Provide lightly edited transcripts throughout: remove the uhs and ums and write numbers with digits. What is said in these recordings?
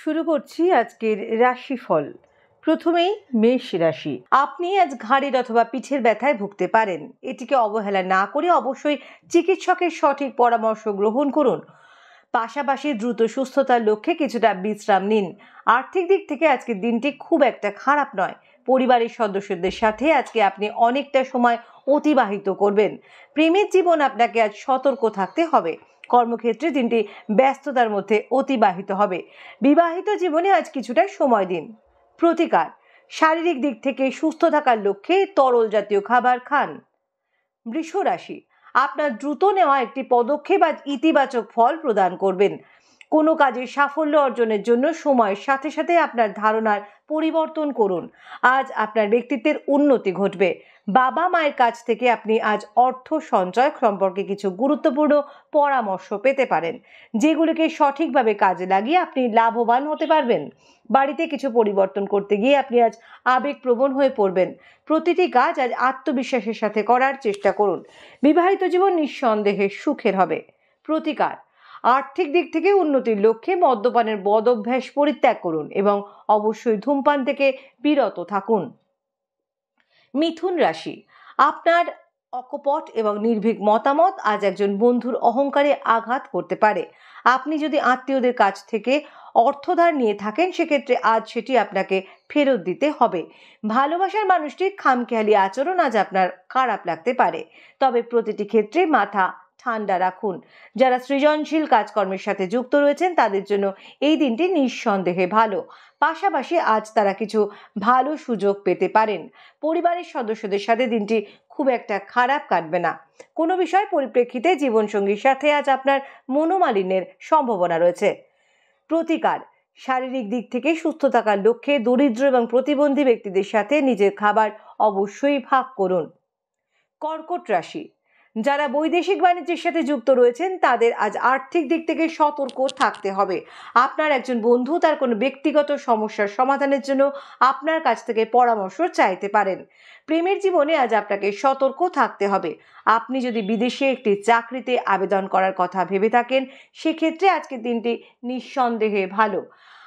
শুরু করছি আজকের রাশিফল। প্রথমেই মেষ রাশি। আপনি আজ ঘাড়ের অথবা পিঠের ব্যথায় ভুগতে পারেন। এটিকে অবহেলা না করে অবশ্যই চিকিৎসকের সঠিক পরামর্শ গ্রহণ করুন। পাশাপাশি দ্রুত সুস্থতার লক্ষ্যে কিছুটা বিশ্রাম নিন। আর্থিক দিক থেকে আজকের দিনটি খুব একটা খারাপ নয়। পরিবারের সদস্যদের সাথে আজকে আপনি অনেকটা সময় অতিবাহিত করবেন। প্রেমের জীবন আপনাকে আজ সতর্ক থাকতে হবে। কর্মক্ষেত্রে দিনটি ব্যস্ততার মধ্যে অতিবাহিত হবে। বিবাহিত জীবনে আজ কিছুটা সময় দিন। প্রতিকার, শারীরিক দিক থেকে সুস্থ থাকার লক্ষ্যে তরল জাতীয় খাবার খান। বৃষ রাশি। আপনার দ্রুত নেওয়া একটি পদক্ষেপ আজ ইতিবাচক ফল প্রদান করবেন। কোনো কাজে সাফল্য অর্জনের জন্য সময়ের সাথে সাথে আপনার ধারণার পরিবর্তন করুন। আজ আপনার ব্যক্তিত্বের উন্নতি ঘটবে। বাবা মায়ের কাছ থেকে আপনি আজ অর্থ সঞ্চয় সম্পর্কে কিছু গুরুত্বপূর্ণ পরামর্শ পেতে পারেন, যেগুলিকে সঠিকভাবে কাজে লাগিয়ে আপনি লাভবান হতে পারবেন। বাড়িতে কিছু পরিবর্তন করতে গিয়ে আপনি আজ আবেগপ্রবণ হয়ে পড়বেন। প্রতিটি কাজ আজ আত্মবিশ্বাসের সাথে করার চেষ্টা করুন। বিবাহিত জীবন নিঃসন্দেহে সুখের হবে। প্রতিকার, আর্থিক দিক থেকে উন্নতির লক্ষ্যে মদ্যপানের বদ অভ্যাস পরিত্যাগ করুন এবং অবশ্যই ধূমপান থেকে বিরত থাকুন। মিথুন রাশি। আপনার অকপট এবং নির্ভীক মতামত আজ একজন বন্ধুর অহংকারে আঘাত করতে পারে। আপনি যদি আত্মীয়দের কাছ থেকে অর্থধার নিয়ে থাকেন, সেক্ষেত্রে আজ সেটি আপনাকে ফেরত দিতে হবে। ভালোবাসার মানুষটির খামখেয়ালি আচরণ আজ আপনার খারাপ লাগতে পারে, তবে প্রতিটি ক্ষেত্রে মাথা ঠান্ডা রাখুন। যারা সৃজনশীল কাজকর্মের সাথে যুক্ত রয়েছেন তাদের জন্য এই দিনটি নিঃসন্দেহে ভালো। পাশাপাশি আজ তারা কিছু ভালো সুযোগ পেতে পারেন। পরিবারের সদস্যদের সাথে দিনটি খুব একটা খারাপ কাটবে না। কোনো বিষয় পরিপ্রেক্ষিতে জীবনসঙ্গীর সাথে আজ আপনার মনোমালিন্যের সম্ভাবনা রয়েছে। প্রতিকার, শারীরিক দিক থেকে সুস্থ থাকার লক্ষ্যে দরিদ্র এবং প্রতিবন্ধী ব্যক্তিদের সাথে নিজের খাবার অবশ্যই ভাগ করুন। কর্কট রাশি। যারা বৈদেশিক বাণিজ্যের সাথে যুক্ত রয়েছেন তাদের আজ আর্থিক দিক থেকে সতর্ক থাকতে হবে। আপনার একজন বন্ধু তার কোনো ব্যক্তিগত সমস্যার সমাধানের জন্য আপনার কাছ থেকে পরামর্শ চাইতে পারেন। প্রেমের জীবনে আজ আপনাকে সতর্ক থাকতে হবে। আপনি যদি বিদেশে একটি চাকরিতে আবেদন করার কথা ভেবে থাকেন, সেক্ষেত্রে আজকের দিনটি নিঃসন্দেহে ভালো।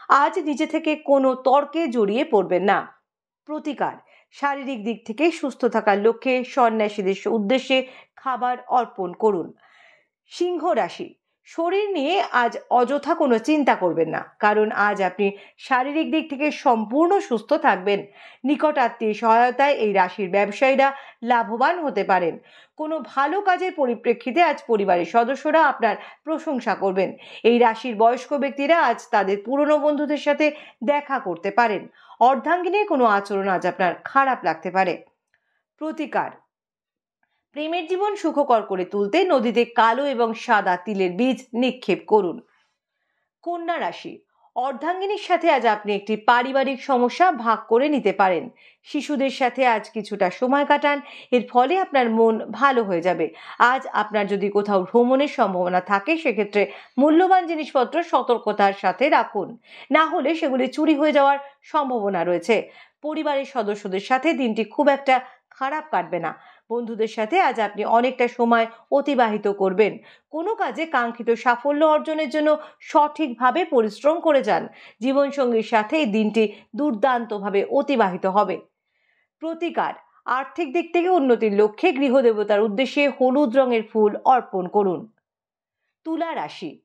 আজ নিজে থেকে কোনো তর্কে জড়িয়ে পড়বেন না। প্রতিকার, শারীরিক দিক থেকে সুস্থ থাকার লক্ষ্যে সন্ন্যাসীদের উদ্দেশ্যে খাবার অর্পণ করুন। সিংহ রাশি। শরীর নিয়ে আজ অযথা কোনো চিন্তা করবেন না, কারণ আজ আপনি শারীরিক দিক থেকে সম্পূর্ণ সুস্থ থাকবেন। নিকট আত্মীয় সহায়তায় এই রাশির ব্যবসায়ীরা লাভবান হতে পারেন। কোনো ভালো কাজের পরিপ্রেক্ষিতে আজ পরিবারের সদস্যরা আপনার প্রশংসা করবেন। এই রাশির বয়স্ক ব্যক্তিরা আজ তাদের পুরনো বন্ধুদের সাথে দেখা করতে পারেন। অর্ধাঙ্গিনীর কোনো আচরণ আজ আপনার খারাপ লাগতে পারে। প্রতিকার, প্রেমের জীবন সুখকর করে তুলতে নদীতে কালো এবং সাদা তিলের বীজ নিক্ষেপ করুন। কন্যা রাশি। অর্ধাঙ্গিনীর সাথে আজ আপনি একটি পারিবারিক সমস্যা ভাগ করে নিতে পারেন। শিশুদের সাথে আজ কিছুটা সময় কাটান, এর ফলে আপনার মন ভালো হয়ে যাবে। আজ আপনার যদি কোথাও ভ্রমণের সম্ভাবনা থাকে, সেক্ষেত্রে মূল্যবান জিনিসপত্র সতর্কতার সাথে রাখুন, না হলে সেগুলি চুরি হয়ে যাওয়ার সম্ভাবনা রয়েছে। পরিবারের সদস্যদের সাথে দিনটি খুব একটা খারাপ কাটবে না। বন্ধুদের সাথে আজ আপনি অনেকটা সময় অতিবাহিত করবেন। কোনো কাজে কাঙ্ক্ষিত সাফল্য অর্জনের জন্য সঠিকভাবে পরিশ্রম করে যান। জীবনসঙ্গীর সাথে এই দিনটি দুর্দান্তভাবে অতিবাহিত হবে। প্রতিকার, আর্থিক দিক থেকে উন্নতির লক্ষ্যে গৃহদেবতার উদ্দেশ্যে হলুদ রঙের ফুল অর্পণ করুন। তুলা রাশি।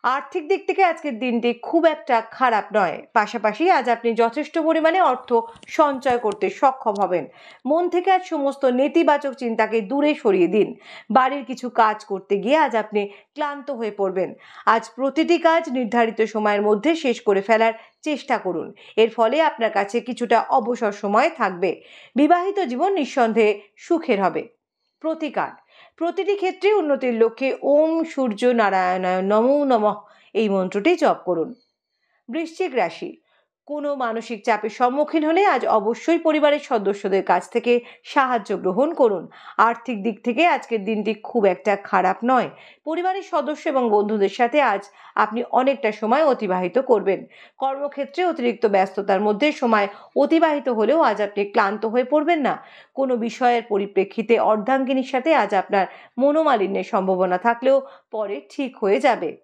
আর্থিক দিক থেকে আজকের দিনটি খুব একটা খারাপ নয়। পাশাপাশি আজ আপনি যথেষ্ট পরিমাণে অর্থ সঞ্চয় করতে সক্ষম হবেন। মন থেকে আজ সমস্ত নেতিবাচক চিন্তাকে দূরে সরিয়ে দিন। বাড়ির কিছু কাজ করতে গিয়ে আজ আপনি ক্লান্ত হয়ে পড়বেন। আজ প্রতিটি কাজ নির্ধারিত সময়ের মধ্যে শেষ করে ফেলার চেষ্টা করুন। এর ফলে আপনার কাছে কিছুটা অবসর সময় থাকবে। বিবাহিত জীবন নিঃসন্দেহে সুখের হবে। প্রতিকার, প্রতিটি ক্ষেত্রে উন্নতির লক্ষ্যে ওম সূর্য নারায়ণায় নমো নমঃ এই মন্ত্রটি জপ করুন। বৃশ্চিক রাশি। কোনো মানসিক চাপের সম্মুখীন হলে আজ অবশ্যই পরিবারের সদস্যদের কাছ থেকে সাহায্য গ্রহণ করুন। আর্থিক দিক থেকে আজকের দিনটি খুব একটা খারাপ নয়। পরিবারের সদস্য এবং বন্ধুদের সাথে আজ আপনি অনেকটা সময় অতিবাহিত করবেন। কর্মক্ষেত্রে অতিরিক্ত ব্যস্ততার মধ্যে সময় অতিবাহিত হলেও আজ আপনি ক্লান্ত হয়ে পড়বেন না। কোনো বিষয়ের পরিপ্রেক্ষিতে অর্ধাঙ্গিনীর সাথে আজ আপনার মনোমালিন্যের সম্ভাবনা থাকলেও পরে ঠিক হয়ে যাবে।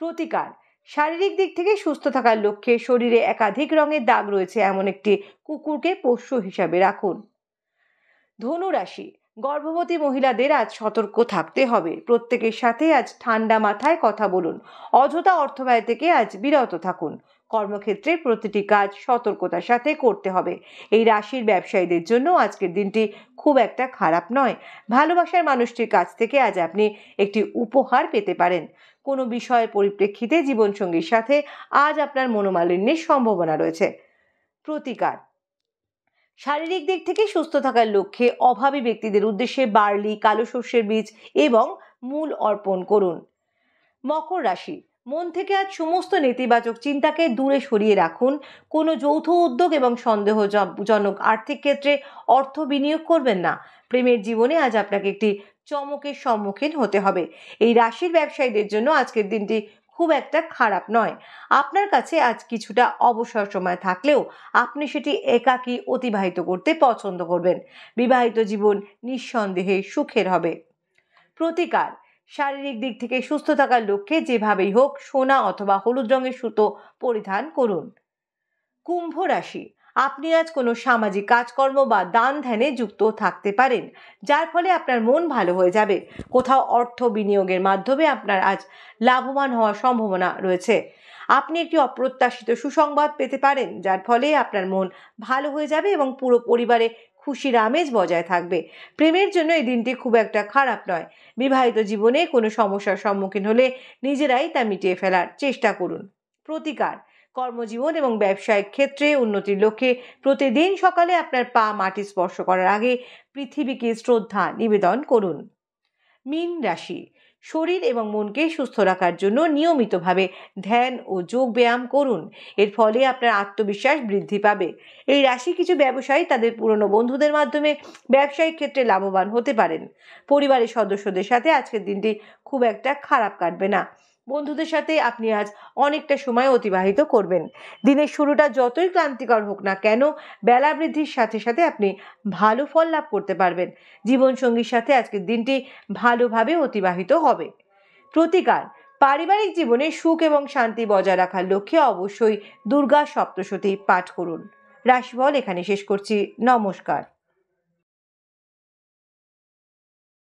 প্রতিকার, শারীরিক দিক থেকে সুস্থ থাকার লক্ষ্যে শরীরে একাধিক রঙের দাগ রয়েছে এমন একটি কুকুরকে পোষ্য হিসাবে রাখুন। ধনু রাশি, গর্ভবতী মহিলাদের আজ সতর্ক থাকতে হবে। প্রত্যেকের সাথে আজ ঠান্ডা মাথায় কথা বলুন। অযথা অর্থ ব্যয় থেকে আজ বিরত থাকুন। কর্মক্ষেত্রে প্রতিটি কাজ সতর্কতার সাথে করতে হবে। এই রাশির ব্যবসায়ীদের জন্য আজকের দিনটি খুব একটা খারাপ নয়। ভালোবাসার মানুষটির কাছ থেকে আজ আপনি একটি উপহার পেতে পারেন। কোনো বিষয়ের পরিপ্রেক্ষিতে জীবনসঙ্গীর সাথে আজ আপনার মনোমালিন্যের সম্ভাবনা রয়েছে। প্রতিকার, শারীরিক দিক থেকে সুস্থ থাকার লক্ষ্যে অভাবী ব্যক্তিদের উদ্দেশ্যে বার্লি, কালো সর্ষের বীজ এবং মূল অর্পণ করুন। মকর রাশি, মন থেকে আজ সমস্ত নেতিবাচক চিন্তাকে দূরে সরিয়ে রাখুন। কোনো যৌথ উদ্যোগ এবং সন্দেহজনক আর্থিক ক্ষেত্রে অর্থ বিনিয়োগ করবেন না। প্রেমের জীবনে আজ আপনাকে একটি চমকের সম্মুখীন হতে হবে। এই রাশির ব্যবসায়ীদের জন্য আজকের দিনটি খুব একটা খারাপ নয়। আপনার কাছে আজ কিছুটা অবসর সময় থাকলেও আপনি সেটি একাকী অতিবাহিত করতে পছন্দ করবেন। বিবাহিত জীবন নিঃসন্দেহে সুখের হবে। প্রতিকার, শারীরিক দিক থেকে সুস্থ থাকার লক্ষ্যে যেভাবেই হোক সোনা অথবা হলুদ রঙের সুতো পরিধান করুন। কুম্ভ রাশি, আপনি আজ কোনো সামাজিক কাজকর্ম বা দান ধ্যানে যুক্ত থাকতে পারেন, যার ফলে আপনার মন ভালো হয়ে যাবে। কোথাও অর্থ বিনিয়োগের মাধ্যমে আপনার আজ লাভবান হওয়ার সম্ভাবনা রয়েছে। আপনি একটি অপ্রত্যাশিত সুসংবাদ পেতে পারেন, যার ফলে আপনার মন ভালো হয়ে যাবে এবং পুরো পরিবারে খুশির আমেজ বজায় থাকবে। প্রেমের জন্য এই দিনটি খুব একটা খারাপ নয়। বিবাহিত জীবনে কোনো সমস্যার সম্মুখীন হলে নিজেরাই তা মিটিয়ে ফেলার চেষ্টা করুন। প্রতিকার, কর্মজীবন এবং ব্যবসায়িক ক্ষেত্রে উন্নতির লক্ষ্যে প্রতিদিন সকালে আপনার পা মাটি স্পর্শ করার আগে পৃথিবীকে শ্রদ্ধা নিবেদন করুন। মীন রাশি, শরীর এবং মনকে সুস্থ রাখার জন্য নিয়মিতভাবে ধ্যান ও যোগ ব্যায়াম করুন। এর ফলে আপনার আত্মবিশ্বাস বৃদ্ধি পাবে। এই রাশি কিছু ব্যবসায়ী তাদের পুরনো বন্ধুদের মাধ্যমে ব্যবসায়িক ক্ষেত্রে লাভবান হতে পারেন। পরিবারের সদস্যদের সাথে আজকের দিনটি খুব একটা খারাপ কাটবে না। বন্ধুদের সাথে আপনি আজ অনেকটা সময় অতিবাহিত করবেন। দিনের শুরুটা যতই ক্লান্তিকর হোক না কেন, বেলা বৃদ্ধির সাথে সাথে আপনি ভালো ফল লাভ করতে পারবেন। জীবনসঙ্গীর সাথে আজকের দিনটি ভালোভাবে অতিবাহিত হবে। প্রতিকার, পারিবারিক জীবনে সুখ এবং শান্তি বজায় রাখার লক্ষ্যে অবশ্যই দুর্গা সপ্তশতী পাঠ করুন। রাশিফল এখানে শেষ করছি। নমস্কার।